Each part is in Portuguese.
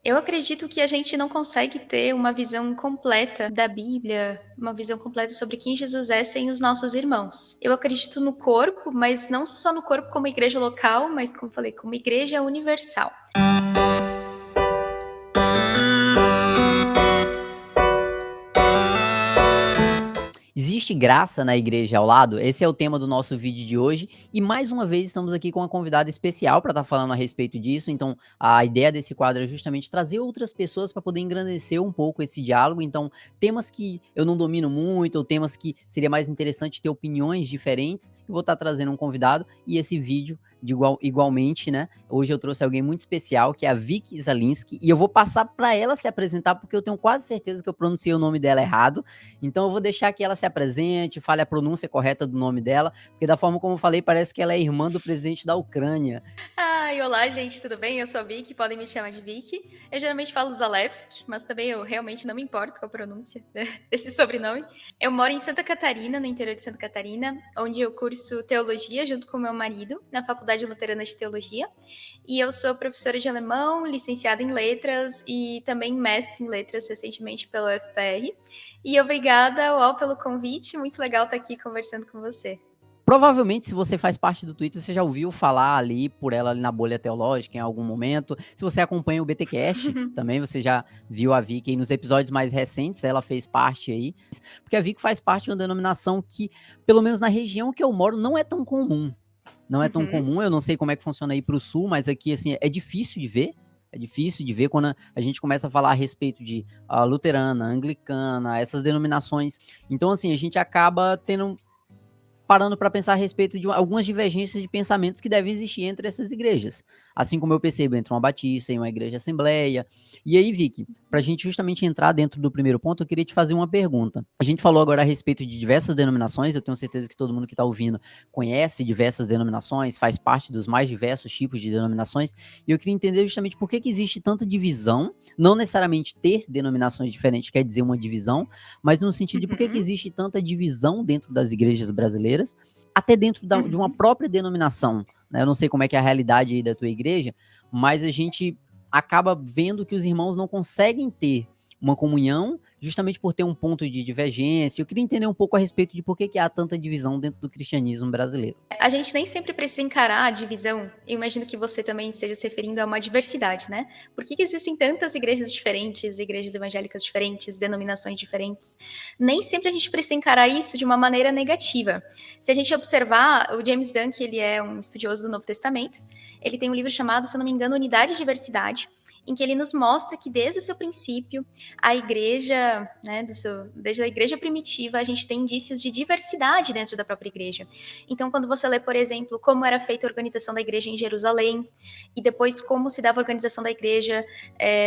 Eu acredito que a gente não consegue ter uma visão completa da Bíblia, uma visão completa sobre quem Jesus é sem os nossos irmãos. Eu acredito no corpo, mas não só no corpo como igreja local, mas como falei, como igreja universal. Existe graça na igreja ao lado? Esse é o tema do nosso vídeo de hoje. E mais uma vez estamos aqui com uma convidada especial para estar falando a respeito disso. Então, a ideia desse quadro é justamente trazer outras pessoas para poder engrandecer um pouco esse diálogo. Então, temas que eu não domino muito, ou temas que seria mais interessante ter opiniões diferentes, eu vou estar trazendo um convidado e esse vídeo igualmente, né? Hoje eu trouxe alguém muito especial, que é a Vicky Zalinski, e eu vou passar para ela se apresentar, porque eu tenho quase certeza que eu pronunciei o nome dela errado. Então eu vou deixar que ela se apresente, fale a pronúncia correta do nome dela, porque da forma como eu falei, parece que ela é irmã do presidente da Ucrânia. Ai, olá, gente, tudo bem? Eu sou a Vicky, podem me chamar de Vicky. Eu geralmente falo Zalewski, mas também eu realmente não me importo com a pronúncia desse sobrenome. Eu moro em Santa Catarina, no interior de Santa Catarina, onde eu curso teologia junto com meu marido, na Faculdade Luterana de Teologia. E eu sou professora de alemão, licenciada em letras e também mestre em letras recentemente pela UFPR. E obrigada, UOL, pelo convite. Muito legal estar aqui conversando com você. Provavelmente, se você faz parte do Twitter, você já ouviu falar ali por ela ali na bolha teológica em algum momento. Se você acompanha o BTcast, também você já viu a Vicky aí nos episódios mais recentes, ela fez parte aí. Porque a Vicky faz parte de uma denominação que, pelo menos na região que eu moro, não é tão comum. Não é tão comum, eu não sei como é que funciona aí pro sul, mas aqui, assim, é difícil de ver. É difícil de ver quando a gente começa a falar a respeito de luterana, anglicana, essas denominações. Então, assim, a gente acaba tendo parando para pensar a respeito de algumas divergências de pensamentos que devem existir entre essas igrejas. Assim como eu percebo entre uma batista e uma igreja assembleia. E aí, Vicky, para a gente justamente entrar dentro do primeiro ponto, eu queria te fazer uma pergunta. A gente falou agora a respeito de diversas denominações, eu tenho certeza que todo mundo que está ouvindo conhece diversas denominações, faz parte dos mais diversos tipos de denominações, e eu queria entender justamente por que existe tanta divisão, não necessariamente ter denominações diferentes quer dizer uma divisão, mas no sentido de por que existe tanta divisão dentro das igrejas brasileiras, até dentro de uma própria denominação. Né? Eu não sei como é que é a realidade aí da tua igreja, mas a gente acaba vendo que os irmãos não conseguem ter uma comunhão justamente por ter um ponto de divergência. Eu queria entender um pouco a respeito de por que há tanta divisão dentro do cristianismo brasileiro. A gente nem sempre precisa encarar a divisão. Eu imagino que você também esteja se referindo a uma diversidade, né? Por que existem tantas igrejas diferentes, igrejas evangélicas diferentes, denominações diferentes? Nem sempre a gente precisa encarar isso de uma maneira negativa. Se a gente observar, o James Dunn, ele é um estudioso do Novo Testamento, ele tem um livro chamado, se eu não me engano, Unidade e Diversidade, em que ele nos mostra que desde o seu princípio, a igreja, né, desde a igreja primitiva, a gente tem indícios de diversidade dentro da própria igreja. Então, quando você lê, por exemplo, como era feita a organização da igreja em Jerusalém, e depois como se dava a organização da igreja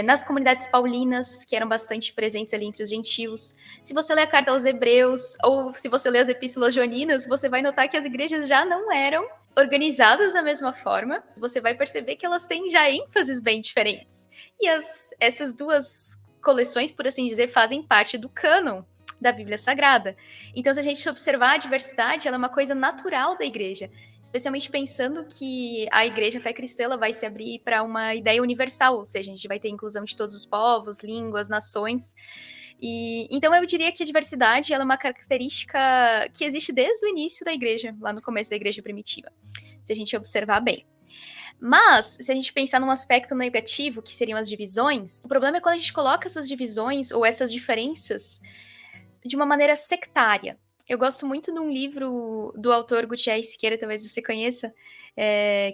nas comunidades paulinas, que eram bastante presentes ali entre os gentios. Se você lê a carta aos Hebreus, ou se você lê as epístolas joaninas, você vai notar que as igrejas já não eram organizadas da mesma forma, você vai perceber que elas têm já ênfases bem diferentes. E essas duas coleções, por assim dizer, fazem parte do cânon da Bíblia Sagrada. Então, se a gente observar a diversidade, ela é uma coisa natural da igreja, especialmente pensando que a igreja fé cristã ela vai se abrir para uma ideia universal, ou seja, a gente vai ter inclusão de todos os povos, línguas, nações. E então eu diria que a diversidade ela é uma característica que existe desde o início da igreja, lá no começo da igreja primitiva, se a gente observar bem. Mas, se a gente pensar num aspecto negativo, que seriam as divisões, o problema é quando a gente coloca essas divisões ou essas diferenças de uma maneira sectária. Eu gosto muito de um livro do autor Gutierrez Siqueira, talvez você conheça,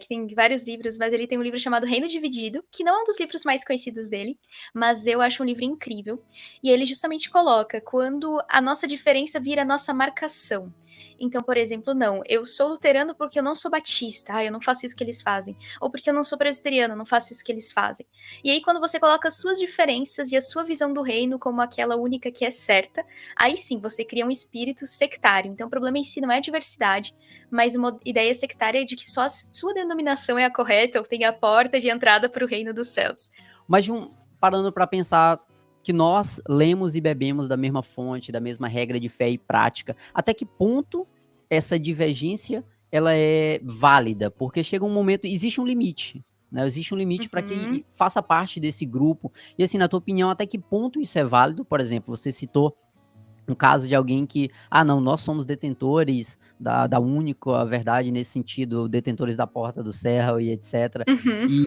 que tem vários livros, mas ele tem um livro chamado Reino Dividido, que não é um dos livros mais conhecidos dele, mas eu acho um livro incrível. E ele justamente coloca quando a nossa diferença vira a nossa marcação. Então, por exemplo, não, eu sou luterano porque eu não sou batista, eu não faço isso que eles fazem. Ou porque eu não sou presbiteriano, eu não faço isso que eles fazem. E aí, quando você coloca as suas diferenças e a sua visão do reino como aquela única que é certa, aí sim você cria um espírito sectário. Então o problema em si não é a diversidade, mas uma ideia sectária de que só a sua denominação é a correta ou tem a porta de entrada para o reino dos céus. Mas parando para pensar que nós lemos e bebemos da mesma fonte, da mesma regra de fé e prática, até que ponto essa divergência ela é válida? Porque chega um momento, existe um limite. né? Existe um limite para Uhum. que faça parte desse grupo. E assim, na tua opinião, até que ponto isso é válido? Por exemplo, você citou um caso de alguém que, não, nós somos detentores da única verdade nesse sentido, detentores da porta do céu e etc. Uhum. E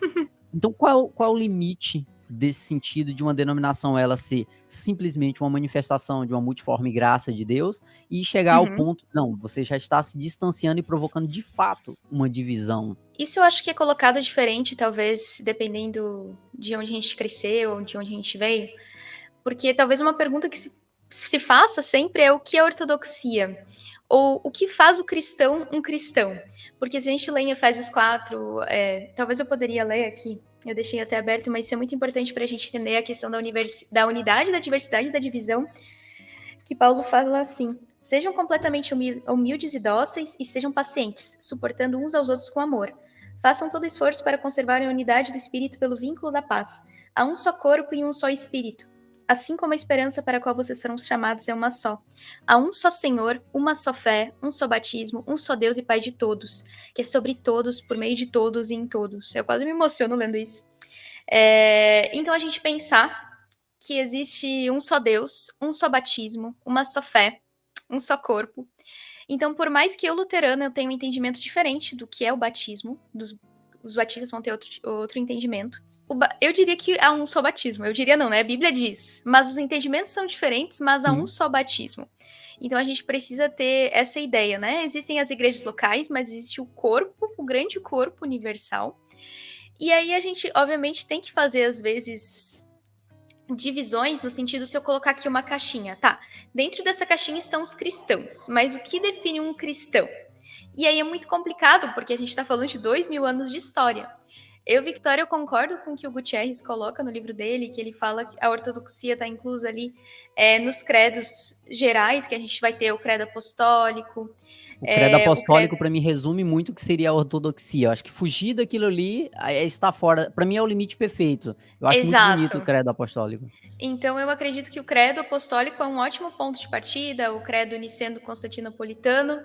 então qual é o limite desse sentido de uma denominação ela ser simplesmente uma manifestação de uma multiforme graça de Deus e chegar ao Uhum. ponto, não, você já está se distanciando e provocando de fato uma divisão. Isso eu acho que é colocado diferente, talvez, dependendo de onde a gente cresceu, de onde a gente veio. Porque talvez uma pergunta que se faça sempre é o que é ortodoxia? Ou o que faz o cristão um cristão? Porque se a gente lê em Efésios 4, talvez eu poderia ler aqui, eu deixei até aberto, mas isso é muito importante para a gente entender a questão da unidade, da diversidade e da divisão, que Paulo fala assim: sejam completamente humildes e dóceis e sejam pacientes, suportando uns aos outros com amor. Façam todo esforço para conservarem a unidade do espírito pelo vínculo da paz. Há um só corpo e um só espírito. Assim como a esperança para a qual vocês foram chamados é uma só. Há um só Senhor, uma só fé, um só batismo, um só Deus e Pai de todos, que é sobre todos, por meio de todos e em todos. Eu quase me emociono lendo isso. Então a gente pensar que existe um só Deus, um só batismo, uma só fé, um só corpo. Então, por mais que eu, luterana, eu tenha um entendimento diferente do que é o batismo, os batistas vão ter outro entendimento. Eu diria que há um só batismo. Eu diria não, né? A Bíblia diz. Mas os entendimentos são diferentes, mas há um Sim. só batismo. Então a gente precisa ter essa ideia, né? Existem as igrejas locais, mas existe o corpo, o grande corpo universal. E aí a gente, obviamente, tem que fazer, às vezes, divisões no sentido, se eu colocar aqui uma caixinha, tá? Dentro dessa caixinha estão os cristãos, mas o que define um cristão? E aí é muito complicado, porque a gente está falando de 2000 anos de história. Eu, Victoria, eu concordo com o que o Gutierrez coloca no livro dele, que ele fala que a ortodoxia está inclusa ali nos credos gerais, que a gente vai ter o credo apostólico, O credo o credo... apostólico, para mim, resume muito o que seria a ortodoxia. Eu acho que fugir daquilo ali está fora. Para mim, é o limite perfeito. Eu acho muito bonito o Exato. credo apostólico. Então, eu acredito que o credo apostólico é um ótimo ponto de partida, o credo niceno-constantinopolitano,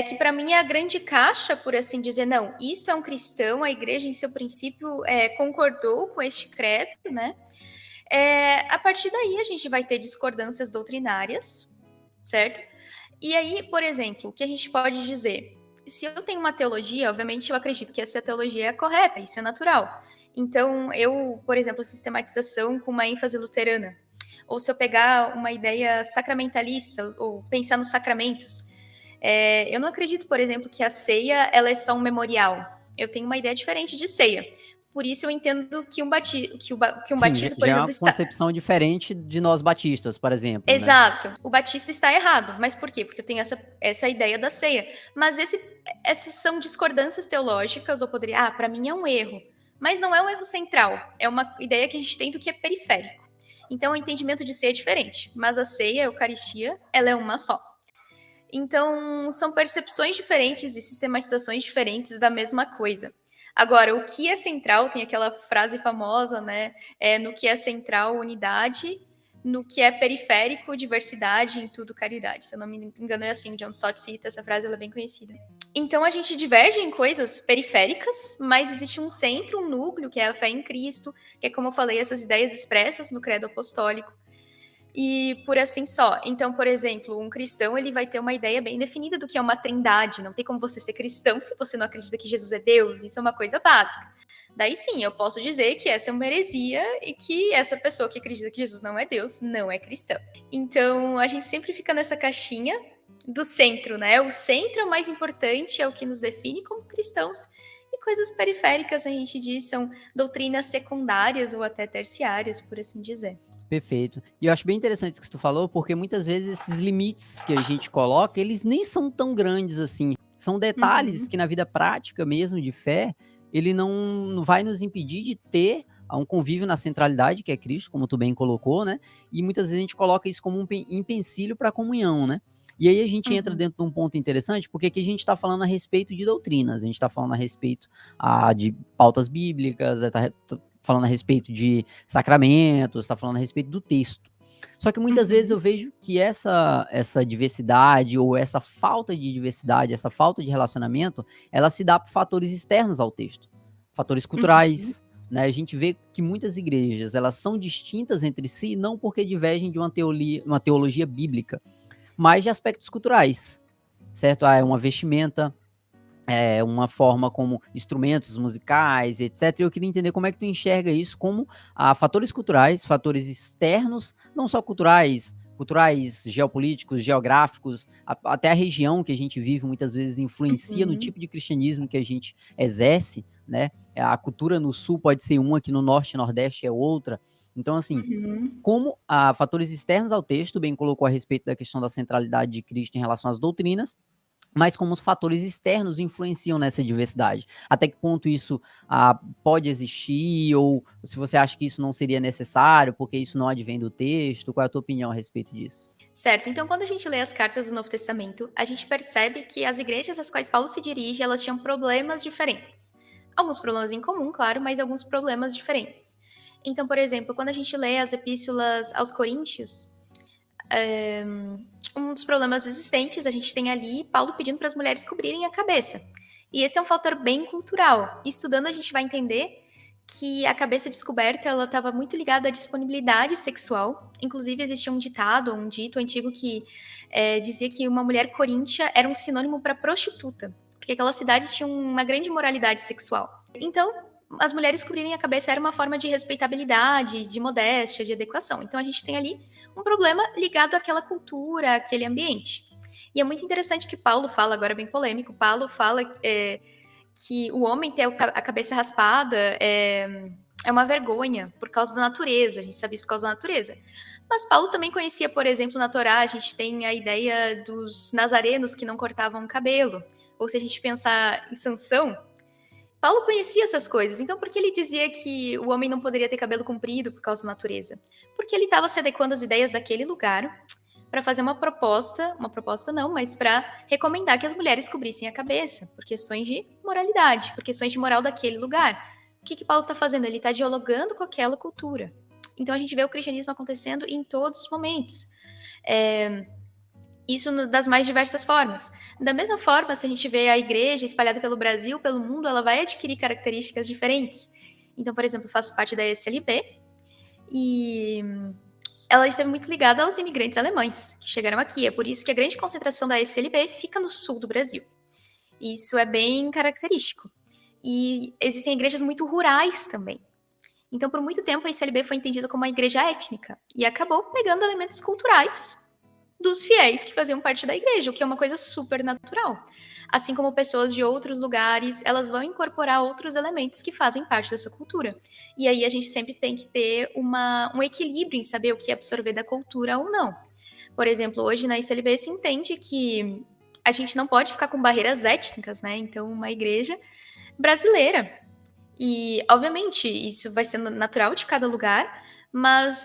que para mim é a grande caixa, por assim dizer. Não, isso é um cristão, a igreja em seu princípio concordou com este credo, né? A partir daí a gente vai ter discordâncias doutrinárias, certo? E aí, por exemplo, o que a gente pode dizer? Se eu tenho uma teologia, obviamente eu acredito que essa teologia é correta, isso é natural. Então, eu, por exemplo, a sistematização com uma ênfase luterana, ou se eu pegar uma ideia sacramentalista, ou pensar nos sacramentos, eu não acredito, por exemplo, que a ceia ela é só um memorial. Eu tenho uma ideia diferente de ceia. Por isso eu entendo que um Sim, batismo, por já é exemplo, uma está... concepção diferente de nós batistas, por exemplo, né? Exato. O batista está errado. Mas por quê? Porque eu tenho essa ideia da ceia. Mas essas são discordâncias teológicas, ou poderia... para mim é um erro. Mas não é um erro central. É uma ideia que a gente tem do que é periférico. Então, o entendimento de ceia é diferente. Mas a ceia, a Eucaristia, ela é uma só. Então, são percepções diferentes e sistematizações diferentes da mesma coisa. Agora, o que é central, tem aquela frase famosa, né? No que é central, unidade, no que é periférico, diversidade, em tudo, caridade. Se eu não me engano, é assim, John Stott cita essa frase, ela é bem conhecida. Então, a gente diverge em coisas periféricas, mas existe um centro, um núcleo, que é a fé em Cristo, que é, como eu falei, essas ideias expressas no credo apostólico, e por assim só. Então, por exemplo, um cristão ele vai ter uma ideia bem definida do que é uma trindade. Não tem como você ser cristão se você não acredita que Jesus é Deus. Isso é uma coisa básica. Daí sim, eu posso dizer que essa é uma heresia e que essa pessoa que acredita que Jesus não é Deus não é cristão. Então, a gente sempre fica nessa caixinha do centro, né? O centro é o mais importante, é o que nos define como cristãos. E coisas periféricas, a gente diz, são doutrinas secundárias ou até terciárias, por assim dizer. Perfeito. E eu acho bem interessante o que tu falou, porque muitas vezes esses limites que a gente coloca, eles nem são tão grandes assim. São detalhes Uhum. que na vida prática mesmo de fé, ele não vai nos impedir de ter um convívio na centralidade, que é Cristo, como tu bem colocou, né? E muitas vezes a gente coloca isso como um empecilho para a comunhão, né? E aí a gente entra Uhum. dentro de um ponto interessante, porque aqui a gente está falando a respeito de doutrinas, a gente está falando a respeito de pautas bíblicas, falando a respeito de sacramentos, está falando a respeito do texto. Só que muitas vezes eu Uhum. vejo que essa diversidade ou essa falta de diversidade, essa falta de relacionamento, ela se dá por fatores externos ao texto. fatores Uhum. culturais, né? A gente vê que muitas igrejas, elas são distintas entre si, não porque divergem de uma teologia bíblica, mas de aspectos culturais, certo? É uma vestimenta, é uma forma como instrumentos musicais, etc. Eu queria entender como é que tu enxerga isso como fatores culturais, fatores externos, não só culturais, culturais, geopolíticos, geográficos, até a região que a gente vive muitas vezes influencia no Uhum. tipo de cristianismo que a gente exerce, né? A cultura no sul pode ser uma, que no norte e nordeste é outra. Então, assim, Uhum. como fatores externos ao texto, bem colocou a respeito da questão da centralidade de Cristo em relação às doutrinas, mas como os fatores externos influenciam nessa diversidade. Até que ponto isso pode existir, ou se você acha que isso não seria necessário, porque isso não advém do texto, qual é a tua opinião a respeito disso? Certo, então quando a gente lê as cartas do Novo Testamento, a gente percebe que as igrejas às quais Paulo se dirige, elas tinham problemas diferentes. Alguns problemas em comum, claro, mas alguns problemas diferentes. Então, por exemplo, quando a gente lê as epístolas aos Coríntios, um dos problemas existentes, a gente tem ali Paulo pedindo para as mulheres cobrirem a cabeça. E esse é um fator bem cultural. Estudando, a gente vai entender que a cabeça descoberta ela estava muito ligada à disponibilidade sexual. Inclusive, existia um ditado, um dito antigo que dizia que uma mulher coríntia era um sinônimo para prostituta, porque aquela cidade tinha uma grande moralidade sexual. Então, as mulheres cobrirem a cabeça era uma forma de respeitabilidade, de modéstia, de adequação. Então, a gente tem ali um problema ligado àquela cultura, àquele ambiente. E é muito interessante que Paulo fala, agora bem polêmico, Paulo fala que o homem ter a cabeça raspada é uma vergonha por causa da natureza, a gente sabe isso por causa da natureza. Mas Paulo também conhecia, por exemplo, na Torá, a gente tem a ideia dos nazarenos que não cortavam o cabelo. Ou se a gente pensar em Sansão, Paulo conhecia essas coisas, então por que ele dizia que o homem não poderia ter cabelo comprido por causa da natureza? Porque ele estava se adequando às ideias daquele lugar para fazer uma proposta não, mas para recomendar que as mulheres cobrissem a cabeça, por questões de moralidade, por questões de moral daquele lugar. O que Paulo está fazendo? Ele está dialogando com aquela cultura. Então a gente vê o cristianismo acontecendo em todos os momentos. Isso das mais diversas formas. Da mesma forma, se a gente vê a igreja espalhada pelo Brasil, pelo mundo, ela vai adquirir características diferentes. Então, por exemplo, eu faço parte da SLB e ela esteve muito ligada aos imigrantes alemães que chegaram aqui. É por isso que a grande concentração da SLB fica no sul do Brasil. Isso é bem característico. E existem igrejas muito rurais também. Então, por muito tempo, a SLB foi entendida como uma igreja étnica e acabou pegando elementos culturais dos fiéis que faziam parte da igreja, o que é uma coisa super natural. Assim como pessoas de outros lugares, elas vão incorporar outros elementos que fazem parte da sua cultura. E aí a gente sempre tem que ter um equilíbrio em saber o que absorver da cultura ou não. Por exemplo, hoje na ICLB se entende que a gente não pode ficar com barreiras étnicas, né? Então, uma igreja brasileira. E, obviamente, isso vai sendo natural de cada lugar, mas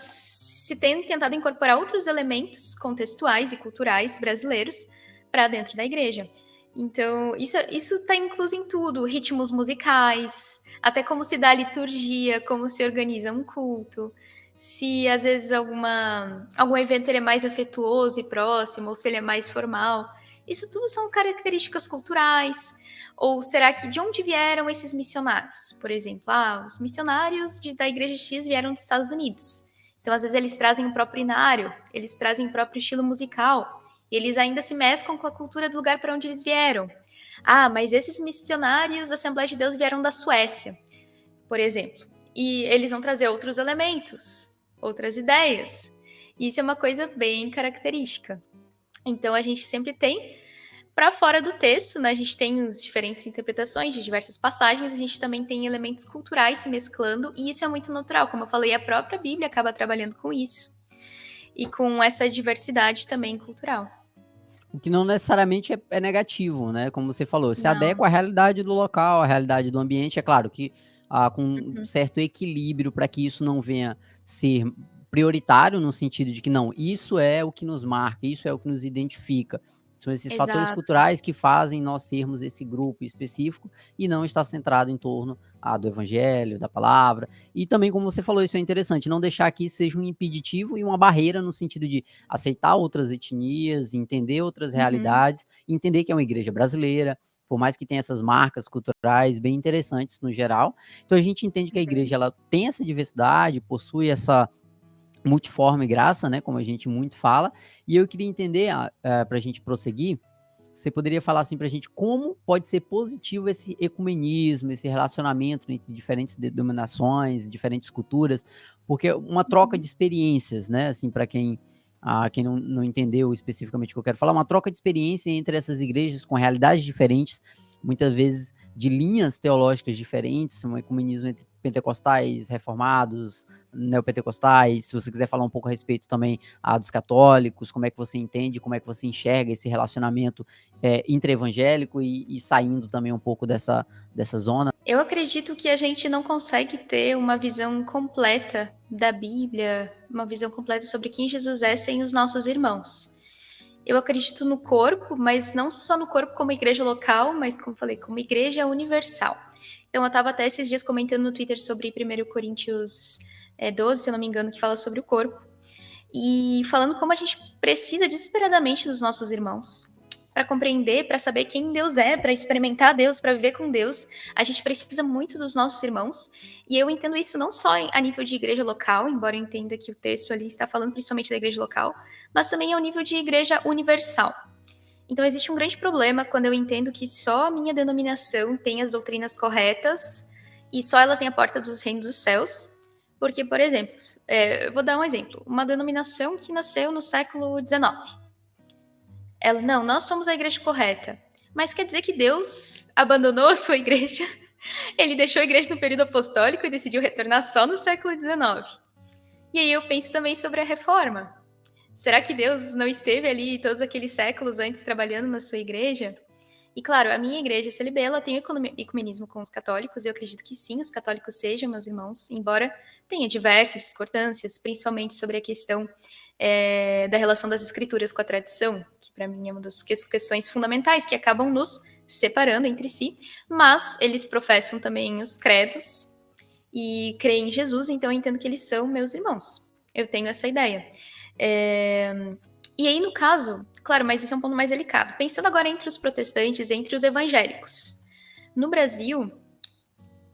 se tem tentado incorporar outros elementos contextuais e culturais brasileiros para dentro da igreja. Então, isso está incluso em tudo, ritmos musicais, até como se dá a liturgia, como se organiza um culto, se às vezes algum evento ele é mais afetuoso e próximo, ou se ele é mais formal. Isso tudo são características culturais. Ou será que de onde vieram esses missionários? Por exemplo, os missionários da Igreja X vieram dos Estados Unidos. Então, às vezes, eles trazem o próprio inário, eles trazem o próprio estilo musical, e eles ainda se mesclam com a cultura do lugar para onde eles vieram. Mas esses missionários da Assembleia de Deus vieram da Suécia, por exemplo. E eles vão trazer outros elementos, outras ideias. E isso é uma coisa bem característica. Então, a gente sempre tem para fora do texto, né, a gente tem as diferentes interpretações de diversas passagens, a gente também tem elementos culturais se mesclando, e isso é muito natural. Como eu falei, a própria Bíblia acaba trabalhando com isso, e com essa diversidade também cultural. O que não necessariamente é negativo, né? Como você falou, se Não. adequa à realidade do local, à realidade do ambiente. É claro que com um Uhum. certo equilíbrio para que isso não venha ser prioritário, no sentido de que não, isso é o que nos marca, isso é o que nos identifica. São esses fatores Exato. culturais que fazem nós sermos esse grupo específico e não estar centrado em torno do evangelho, da palavra. E também, como você falou, isso é interessante, não deixar que isso seja um impeditivo e uma barreira no sentido de aceitar outras etnias, entender outras Uhum. realidades, entender que é uma igreja brasileira, por mais que tenha essas marcas culturais bem interessantes no geral. Então a gente entende que a igreja ela tem essa diversidade, possui essa multiforme graça, né, como a gente muito fala, e eu queria entender, para a gente prosseguir, você poderia falar assim para a gente como pode ser positivo esse ecumenismo, esse relacionamento entre diferentes denominações, diferentes culturas, porque uma troca de experiências, né, assim, para quem não entendeu especificamente o que eu quero falar, uma troca de experiência entre essas igrejas com realidades diferentes, muitas vezes de linhas teológicas diferentes, um ecumenismo entre pentecostais, reformados, neopentecostais. Se você quiser falar um pouco a respeito também dos católicos, como é que você entende, como é que você enxerga esse relacionamento intra-evangélico e saindo também um pouco dessa zona. Eu acredito que a gente não consegue ter uma visão completa da Bíblia, uma visão completa sobre quem Jesus é sem os nossos irmãos. Eu acredito no corpo, mas não só no corpo como igreja local, mas como falei, como igreja universal. Então eu estava até esses dias comentando no Twitter sobre 1 Coríntios 12, se eu não me engano, que fala sobre o corpo. E falando como a gente precisa desesperadamente dos nossos irmãos para compreender, para saber quem Deus é, para experimentar Deus, para viver com Deus. A gente precisa muito dos nossos irmãos. E eu entendo isso não só a nível de igreja local, embora eu entenda que o texto ali está falando principalmente da igreja local, mas também ao nível de igreja universal. Então existe um grande problema quando eu entendo que só a minha denominação tem as doutrinas corretas e só ela tem a porta dos reinos dos céus. Porque, por exemplo, eu vou dar um exemplo. Uma denominação que nasceu no século XIX. Ela, não, nós somos a igreja correta. Mas quer dizer que Deus abandonou a sua igreja? Ele deixou a igreja no período apostólico e decidiu retornar só no século XIX. E aí eu penso também sobre a reforma. Será que Deus não esteve ali todos aqueles séculos antes trabalhando na sua igreja? E claro, a minha igreja, a CLB, ela tem ecumenismo com os católicos, e eu acredito que sim, os católicos sejam meus irmãos, embora tenha diversas discordâncias, principalmente sobre a questão da relação das escrituras com a tradição, que para mim é uma das questões fundamentais que acabam nos separando entre si, mas eles professam também os credos e creem em Jesus, então eu entendo que eles são meus irmãos. Eu tenho essa ideia. E aí, no caso, claro, mas esse é um ponto mais delicado. Pensando agora entre os protestantes, entre os evangélicos. No Brasil,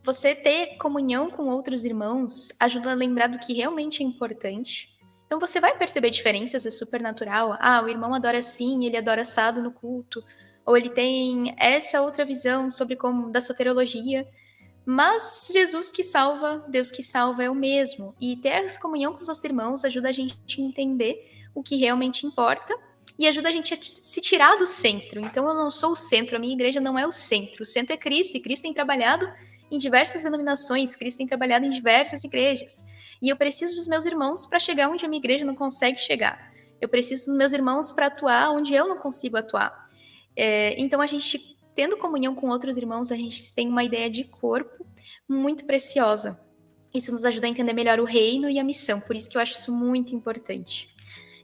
você ter comunhão com outros irmãos ajuda a lembrar do que realmente é importante. Então você vai perceber diferenças, é super natural. Ah, o irmão adora assim, ele adora assado no culto. Ou ele tem essa outra visão sobre como da soteriologia. Mas Jesus que salva, Deus que salva é o mesmo. E ter essa comunhão com os nossos irmãos ajuda a gente a entender o que realmente importa e ajuda a gente a se tirar do centro. Então eu não sou o centro, a minha igreja não é o centro. O centro é Cristo e Cristo tem trabalhado em diversas denominações, Cristo tem trabalhado em diversas igrejas. E eu preciso dos meus irmãos para chegar onde a minha igreja não consegue chegar. Eu preciso dos meus irmãos para atuar onde eu não consigo atuar. Então a gente, tendo comunhão com outros irmãos, a gente tem uma ideia de corpo muito preciosa. Isso nos ajuda a entender melhor o reino e a missão, por isso que eu acho isso muito importante.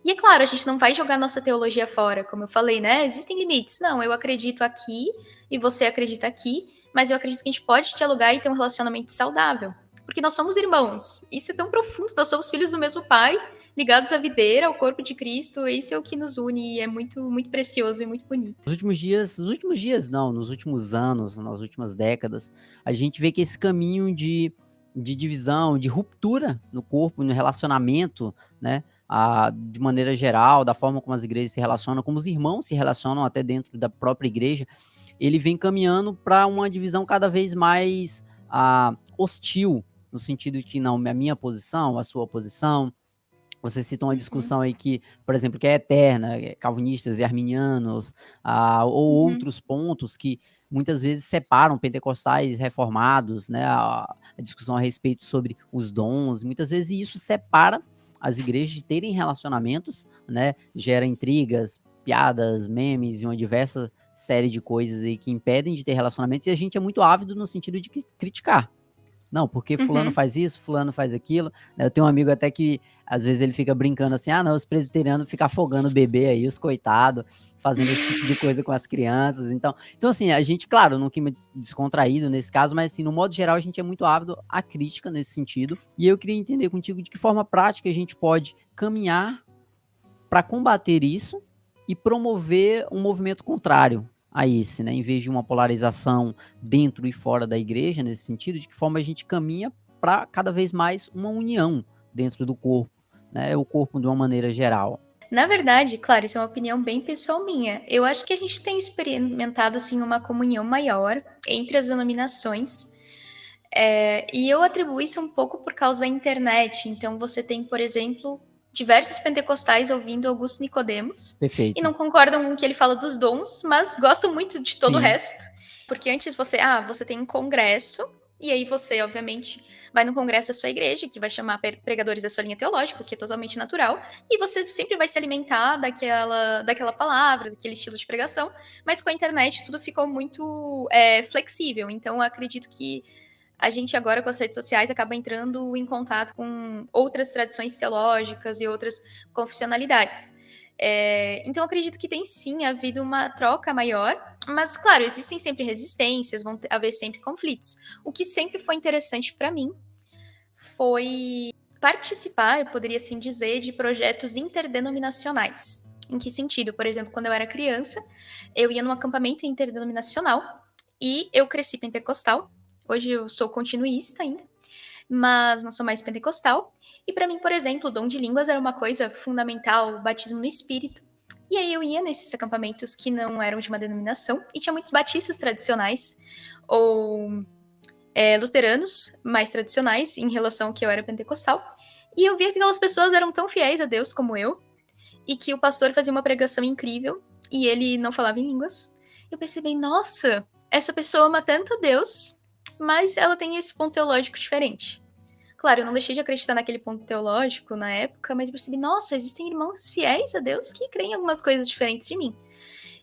E é claro, a gente não vai jogar nossa teologia fora, como eu falei, né? Existem limites. Não, eu acredito aqui e você acredita aqui, mas eu acredito que a gente pode dialogar e ter um relacionamento saudável. Porque nós somos irmãos. Isso é tão profundo, nós somos filhos do mesmo pai, ligados à videira, ao corpo de Cristo. Isso é o que nos une e é muito, muito precioso e muito bonito. Nos últimos dias não, nos últimos anos, nas últimas décadas, a gente vê que esse caminho de divisão, de ruptura no corpo, no relacionamento, né, de maneira geral, da forma como as igrejas se relacionam, como os irmãos se relacionam até dentro da própria igreja, ele vem caminhando para uma divisão cada vez mais hostil, no sentido de que não, a minha posição, a sua posição. Você citou uma discussão aí que, por exemplo, que é eterna, calvinistas e arminianos, ou outros pontos que muitas vezes separam pentecostais reformados, né? A discussão a respeito sobre os dons, muitas vezes isso separa as igrejas de terem relacionamentos, né? Gera intrigas, piadas, memes e uma diversa série de coisas aí que impedem de ter relacionamentos, e a gente é muito ávido no sentido de criticar. Não, porque fulano faz isso, fulano faz aquilo, né? Eu tenho um amigo até que, às vezes, ele fica brincando assim, não, os presbiterianos ficam afogando o bebê aí, os coitados, fazendo esse tipo de coisa com as crianças, então assim, a gente, claro, num clima descontraído nesse caso, mas assim, no modo geral, a gente é muito ávido à crítica nesse sentido, e eu queria entender contigo de que forma prática a gente pode caminhar para combater isso e promover um movimento contrário a esse, né? Em vez de uma polarização dentro e fora da igreja, nesse sentido, de que forma a gente caminha para cada vez mais uma união dentro do corpo, né? O corpo de uma maneira geral. Na verdade, claro, isso é uma opinião bem pessoal minha. Eu acho que a gente tem experimentado assim uma comunhão maior entre as denominações. E eu atribuo isso um pouco por causa da internet. Então você tem, por exemplo, diversos pentecostais ouvindo Augusto Nicodemos e Perfeito. não concordam com o que ele fala dos dons, mas gostam muito de todo o Sim. resto. Porque antes você tem um congresso, e aí você, obviamente, vai no congresso da sua igreja, que vai chamar pregadores da sua linha teológica, o que é totalmente natural, e você sempre vai se alimentar daquela palavra, daquele estilo de pregação, mas com a internet tudo ficou muito flexível. Então eu acredito que a gente agora com as redes sociais acaba entrando em contato com outras tradições teológicas e outras confessionalidades. Então eu acredito que tem sim havido uma troca maior, mas claro, existem sempre resistências, haver sempre conflitos. O que sempre foi interessante para mim foi participar, eu poderia assim dizer, de projetos interdenominacionais. Em que sentido? Por exemplo, quando eu era criança, eu ia num acampamento interdenominacional e eu cresci pentecostal. Hoje eu sou continuista ainda, mas não sou mais pentecostal. E para mim, por exemplo, o dom de línguas era uma coisa fundamental, o batismo no Espírito. E aí eu ia nesses acampamentos que não eram de uma denominação, e tinha muitos batistas tradicionais, ou luteranos mais tradicionais em relação ao que eu era pentecostal. E eu via que aquelas pessoas eram tão fiéis a Deus como eu, e que o pastor fazia uma pregação incrível, e ele não falava em línguas. Eu percebi, nossa, essa pessoa ama tanto Deus, mas ela tem esse ponto teológico diferente. Claro, eu não deixei de acreditar naquele ponto teológico na época, mas percebi, nossa, existem irmãos fiéis a Deus que creem em algumas coisas diferentes de mim.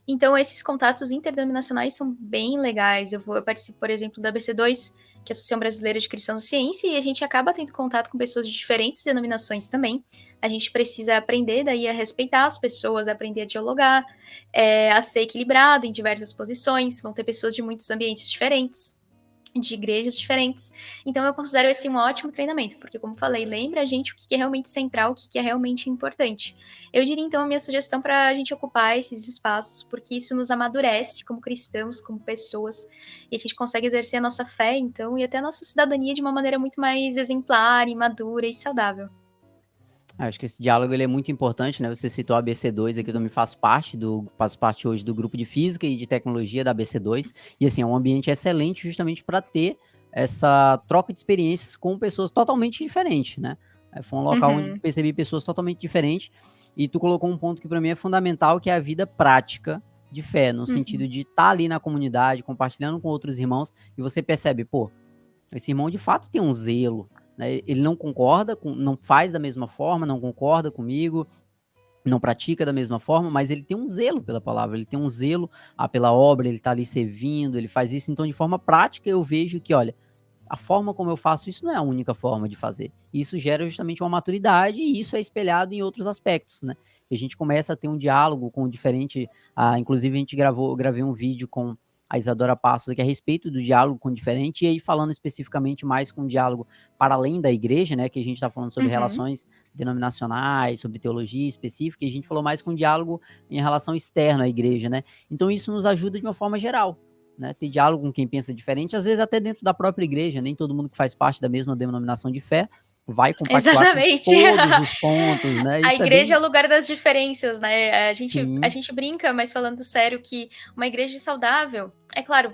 Então, esses contatos interdenominacionais são bem legais. Eu participo, por exemplo, da ABC2, que é a Associação Brasileira de Cristãos na Ciência, e a gente acaba tendo contato com pessoas de diferentes denominações também. A gente precisa aprender daí a respeitar as pessoas, aprender a dialogar, a ser equilibrado em diversas posições. Vão ter pessoas de muitos ambientes diferentes, de igrejas diferentes. Então eu considero esse um ótimo treinamento, porque como falei, lembra a gente o que é realmente central, o que é realmente importante. Eu diria então a minha sugestão para a gente ocupar esses espaços, porque isso nos amadurece como cristãos, como pessoas, e a gente consegue exercer a nossa fé, então, e até a nossa cidadania de uma maneira muito mais exemplar, e madura e saudável. Acho que esse diálogo ele é muito importante, né? Você citou a ABC2, aqui eu também faço parte hoje do grupo de física e de tecnologia da ABC2, e assim, é um ambiente excelente justamente para ter essa troca de experiências com pessoas totalmente diferentes, né? Foi um local onde Uhum. percebi pessoas totalmente diferentes, e tu colocou um ponto que para mim é fundamental, que é a vida prática de fé, no Uhum. sentido de estar ali na comunidade, compartilhando com outros irmãos, e você percebe, pô, esse irmão de fato tem um zelo, né? Ele não concorda, não faz da mesma forma, não concorda comigo, não pratica da mesma forma, mas ele tem um zelo pela palavra, ele tem um zelo pela obra, ele está ali servindo, ele faz isso. Então, de forma prática, eu vejo que, olha, a forma como eu faço isso não é a única forma de fazer. Isso gera justamente uma maturidade e isso é espelhado em outros aspectos, né? E a gente começa a ter um diálogo com diferente. Inclusive, gravei um vídeo com a Isadora Passos aqui a respeito do diálogo com diferente, e aí falando especificamente mais com o diálogo para além da igreja, né? Que a gente está falando sobre Uhum. relações denominacionais, sobre teologia específica, e a gente falou mais com diálogo em relação externo à igreja, né? Então isso nos ajuda de uma forma geral, né, ter diálogo com quem pensa diferente, às vezes até dentro da própria igreja, nem todo mundo que faz parte da mesma denominação de fé vai compactuar com Exatamente. todos os pontos, né? A Isso é igreja é bem. o lugar das diferenças, né? A Sim, gente brinca, mas falando sério, que uma igreja saudável, é claro,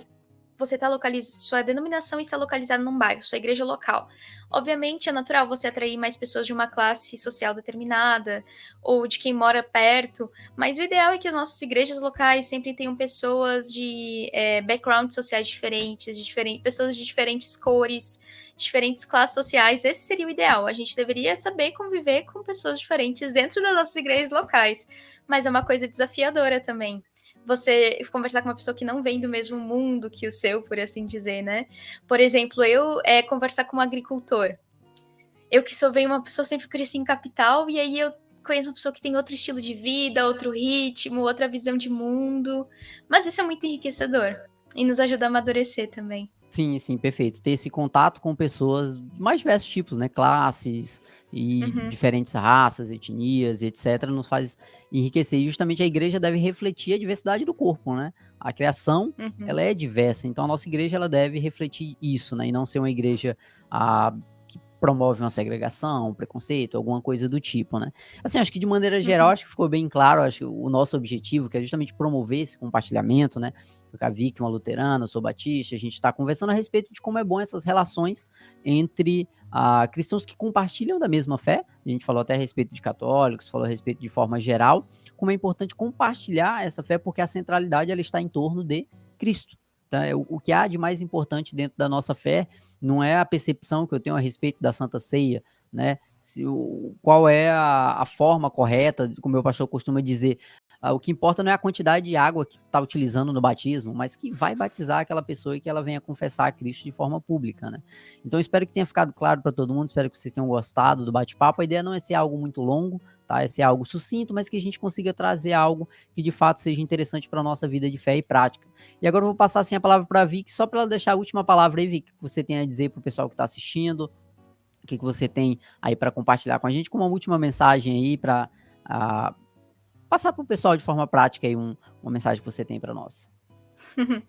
você está localizado, sua denominação está localizada num bairro, sua igreja local. Obviamente é natural você atrair mais pessoas de uma classe social determinada ou de quem mora perto, mas o ideal é que as nossas igrejas locais sempre tenham pessoas de backgrounds sociais diferentes, pessoas de diferentes cores, diferentes classes sociais. Esse seria o ideal. A gente deveria saber conviver com pessoas diferentes dentro das nossas igrejas locais, mas é uma coisa desafiadora também você conversar com uma pessoa que não vem do mesmo mundo que o seu, por assim dizer, né? Por exemplo, eu conversar com um agricultor. Eu que sou bem uma pessoa, sempre cresci em capital, e aí eu conheço uma pessoa que tem outro estilo de vida, outro ritmo, outra visão de mundo. Mas isso é muito enriquecedor e nos ajuda a amadurecer também. Sim, sim, perfeito. Ter esse contato com pessoas de mais diversos tipos, né, classes e Uhum, diferentes raças, etnias e etcétera, nos faz enriquecer. E justamente a igreja deve refletir a diversidade do corpo, né. A criação, uhum, ela é diversa, então a nossa igreja ela deve refletir isso, né, e não ser uma igreja, ah, que promove uma segregação, um preconceito, alguma coisa do tipo, né. Assim, acho que de maneira geral, uhum, acho que ficou bem claro, acho que o nosso objetivo, que é justamente promover esse compartilhamento, né, a Vicky, uma luterana, eu sou batista, a gente está conversando a respeito de como é bom essas relações entre cristãos que compartilham da mesma fé. A gente falou até a respeito de católicos, falou a respeito de forma geral, como é importante compartilhar essa fé, porque a centralidade ela está em torno de Cristo. Tá? O que há de mais importante dentro da nossa fé não é a percepção que eu tenho a respeito da Santa Ceia, né? Qual é a forma correta, como meu pastor costuma dizer, o que importa não é a quantidade de água que está utilizando no batismo, mas que vai batizar aquela pessoa e que ela venha confessar a Cristo de forma pública, né? Então, espero que tenha ficado claro para todo mundo, espero que vocês tenham gostado do bate-papo. A ideia não é ser algo muito longo, tá? É ser algo sucinto, mas que a gente consiga trazer algo que de fato seja interessante para a nossa vida de fé e prática. E agora eu vou passar assim a palavra para a Vicky, só para ela deixar a última palavra aí, Vicky, que você tem a dizer para o pessoal que está assistindo, o que você tem aí para compartilhar com a gente, como uma última mensagem aí para passar para o pessoal de forma prática aí uma mensagem que você tem para nós. uhum.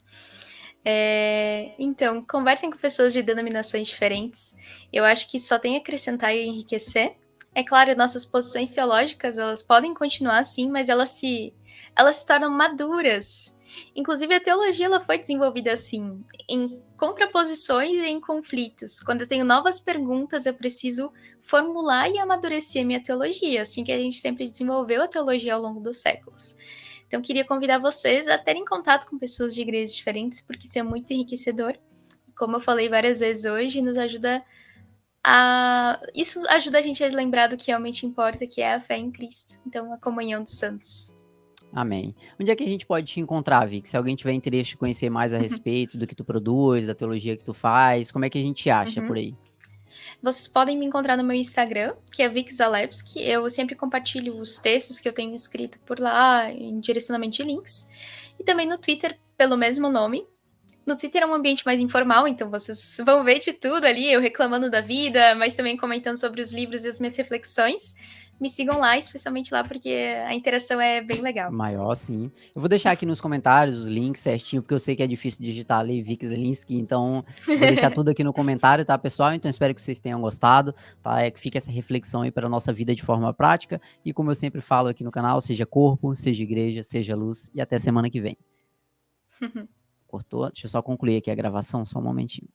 Então, conversem com pessoas de denominações diferentes. Eu acho que só tem a acrescentar e enriquecer. É claro, nossas posições teológicas, elas podem continuar assim, mas elas se tornam maduras. Inclusive, a teologia ela foi desenvolvida assim, em contraposições e em conflitos. Quando eu tenho novas perguntas, eu preciso formular e amadurecer minha teologia, assim que a gente sempre desenvolveu a teologia ao longo dos séculos. Então, queria convidar vocês a terem contato com pessoas de igrejas diferentes, porque isso é muito enriquecedor. Como eu falei várias vezes hoje, nos ajuda a. Isso ajuda a gente a lembrar do que realmente importa, que é a fé em Cristo. Então, a comunhão dos santos. Amém. Onde é que a gente pode te encontrar, Vic? Se alguém tiver interesse de conhecer mais a respeito do que tu produz, da teologia que tu faz, como é que a gente acha por Uhum. aí? Vocês podem me encontrar no meu Instagram, que é Vic Zalewski. Eu sempre compartilho os textos que eu tenho escrito por lá, em direcionamento de links. E também no Twitter, pelo mesmo nome. No Twitter é um ambiente mais informal, então vocês vão ver de tudo ali, eu reclamando da vida, mas também comentando sobre os livros e as minhas reflexões. Me sigam lá, especialmente lá, porque a interação é bem legal. Maior, sim. Eu vou deixar aqui nos comentários os links certinho, porque eu sei que é difícil digitar ali Vic Zelinski, então eu vou deixar tudo aqui no comentário, tá, pessoal? Então espero que vocês tenham gostado, tá? É que fique essa reflexão aí para a nossa vida de forma prática. E como eu sempre falo aqui no canal, seja corpo, seja igreja, seja luz. E até semana que vem. Cortou? Deixa eu só concluir aqui a gravação, só um momentinho.